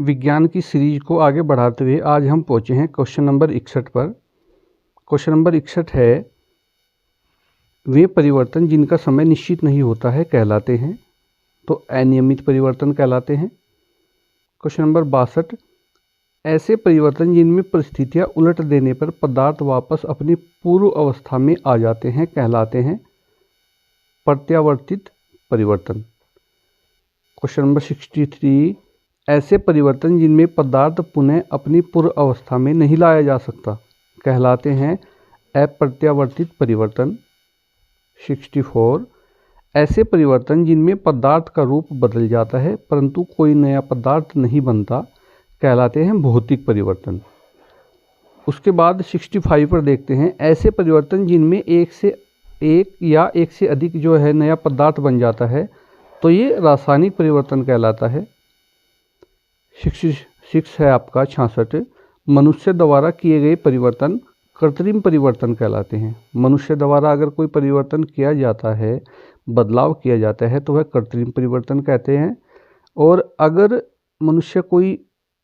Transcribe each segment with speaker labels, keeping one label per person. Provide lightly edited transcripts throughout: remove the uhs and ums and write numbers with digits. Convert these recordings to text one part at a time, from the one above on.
Speaker 1: विज्ञान की सीरीज को आगे बढ़ाते हुए आज हम पहुँचे हैं क्वेश्चन नंबर 61 पर। क्वेश्चन नंबर 61 है, वे परिवर्तन जिनका समय निश्चित नहीं होता है कहलाते हैं, तो अनियमित परिवर्तन कहलाते हैं। क्वेश्चन नंबर 62, ऐसे परिवर्तन जिनमें परिस्थितियां उलट देने पर पदार्थ वापस अपनी पूर्व अवस्था में आ जाते हैं कहलाते हैं प्रत्यावर्तित परिवर्तन। क्वेश्चन नंबर 63, ऐसे परिवर्तन जिनमें पदार्थ पुनः अपनी पूर्व अवस्था में नहीं लाया जा सकता कहलाते हैं अप्रत्यावर्तित परिवर्तन। 64, ऐसे परिवर्तन जिनमें पदार्थ का रूप बदल जाता है परंतु कोई नया पदार्थ नहीं बनता कहलाते हैं भौतिक परिवर्तन। उसके बाद 65 पर देखते हैं, ऐसे परिवर्तन जिनमें एक से अधिक जो है नया पदार्थ बन जाता है तो ये रासायनिक परिवर्तन कहलाता है। 66 है आपका 66, मनुष्य द्वारा किए गए परिवर्तन कृत्रिम परिवर्तन कहलाते हैं। मनुष्य द्वारा अगर कोई परिवर्तन किया जाता है, बदलाव किया जाता है तो वह कृत्रिम परिवर्तन कहते हैं, और अगर मनुष्य कोई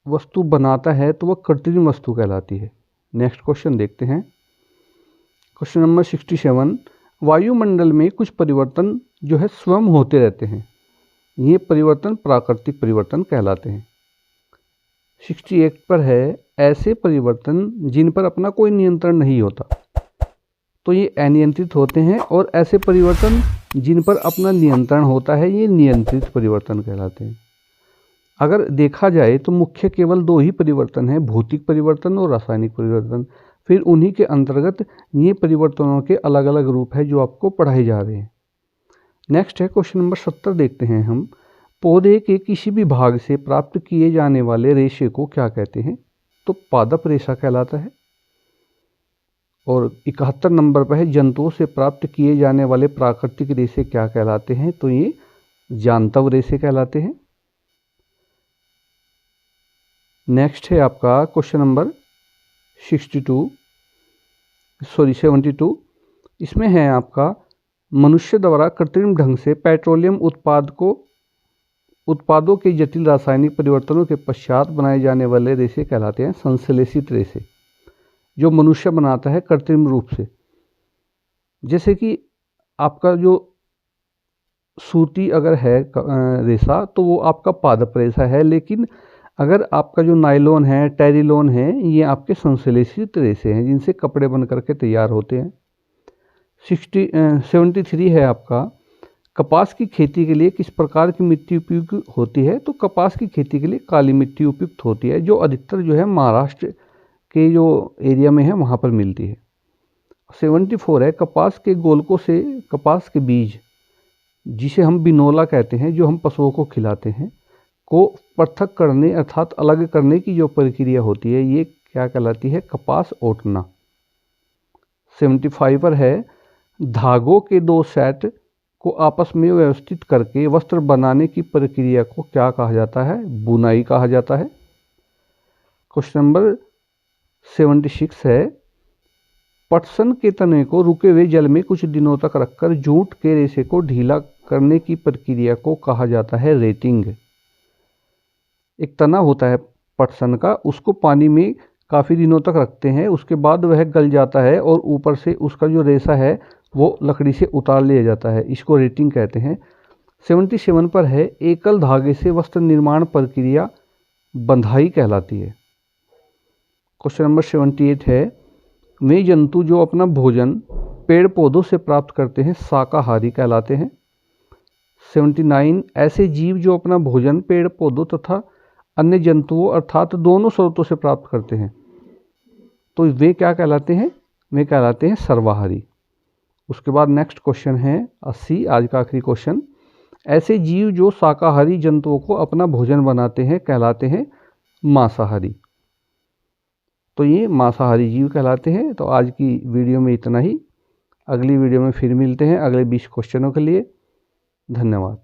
Speaker 1: वस्तु बनाता है तो वह कृत्रिम वस्तु कहलाती है। नेक्स्ट क्वेश्चन देखते हैं, क्वेश्चन नंबर 67, वायुमंडल में कुछ परिवर्तन जो है स्वयं होते रहते हैं, ये परिवर्तन प्राकृतिक परिवर्तन कहलाते हैं। 68 पर है, ऐसे परिवर्तन जिन पर अपना कोई नियंत्रण नहीं होता तो ये अनियंत्रित होते हैं, और ऐसे परिवर्तन जिन पर अपना नियंत्रण होता है ये नियंत्रित परिवर्तन कहलाते हैं। अगर देखा जाए तो मुख्य केवल दो ही परिवर्तन हैं, भौतिक परिवर्तन और रासायनिक परिवर्तन। फिर उन्हीं के अंतर्गत ये परिवर्तनों के अलग अलग रूप है जो आपको पढ़ाए जा रहे हैं। नेक्स्ट है क्वेश्चन नंबर 70 देखते हैं हम, पौधे के किसी भी भाग से प्राप्त किए जाने वाले रेशे को क्या कहते हैं, तो पादप रेशा कहलाता है। और 71 नंबर पर है, जंतुओं से प्राप्त किए जाने वाले प्राकृतिक रेशे क्या कहलाते हैं, तो ये जांतव रेशे कहलाते हैं। नेक्स्ट है आपका क्वेश्चन नंबर 72, इसमें है आपका, मनुष्य द्वारा कृत्रिम ढंग से पेट्रोलियम उत्पादों के जटिल रासायनिक परिवर्तनों के पश्चात बनाए जाने वाले रेशे कहलाते हैं संश्लेषित रेशे, जो मनुष्य बनाता है कृत्रिम रूप से। जैसे कि आपका जो सूती अगर है रेशा तो वो आपका पादप रेशा है, लेकिन अगर आपका जो नायलॉन है, टेरिलॉन है, ये आपके संश्लेषित रेशे हैं जिनसे कपड़े बन करके तैयार होते हैं। 73 है आपका, कपास की खेती के लिए किस प्रकार की मिट्टी उपयुक्त होती है, तो कपास की खेती के लिए काली मिट्टी उपयुक्त होती है, जो अधिकतर जो है महाराष्ट्र के जो एरिया में है वहाँ पर मिलती है। 74 है, कपास के गोलकों से कपास के बीज, जिसे हम बिनोला कहते हैं, जो हम पशुओं को खिलाते हैं, को पृथक करने अर्थात अलग करने की जो प्रक्रिया होती है ये क्या कहलाती है, कपास ओटना। 75 पर है, धागों के दो सेट को आपस में व्यवस्थित करके वस्त्र बनाने की प्रक्रिया को क्या कहा जाता है, बुनाई कहा जाता है। क्वेश्चन नंबर 76 है, पटसन के तने को रुके हुए जल में कुछ दिनों तक रखकर जूट के रेशे को ढीला करने की प्रक्रिया को कहा जाता है रेटिंग। एक तना होता है पटसन का, उसको पानी में काफ़ी दिनों तक रखते हैं, उसके बाद वह गल जाता है और ऊपर से उसका जो रेशा है वो लकड़ी से उतार लिया जाता है, इसको रेटिंग कहते हैं। 77 पर है, एकल धागे से वस्त्र निर्माण प्रक्रिया बंधाई कहलाती है। क्वेश्चन नंबर 78 है, वे जंतु जो अपना भोजन पेड़ पौधों से प्राप्त करते हैं शाकाहारी कहलाते हैं। 79, ऐसे जीव जो अपना भोजन पेड़ पौधों तथा अन्य जंतुओं अर्थात दोनों स्रोतों से प्राप्त करते हैं तो वे क्या कहलाते हैं, वे कहलाते हैं सर्वाहारी। उसके बाद नेक्स्ट क्वेश्चन है 80, आज का आखिरी क्वेश्चन, ऐसे जीव जो शाकाहारी जंतुओं को अपना भोजन बनाते हैं कहलाते हैं मांसाहारी, तो ये मांसाहारी जीव कहलाते हैं। तो आज की वीडियो में इतना ही, अगली वीडियो में फिर मिलते हैं अगले 20 क्वेश्चनों के लिए। धन्यवाद।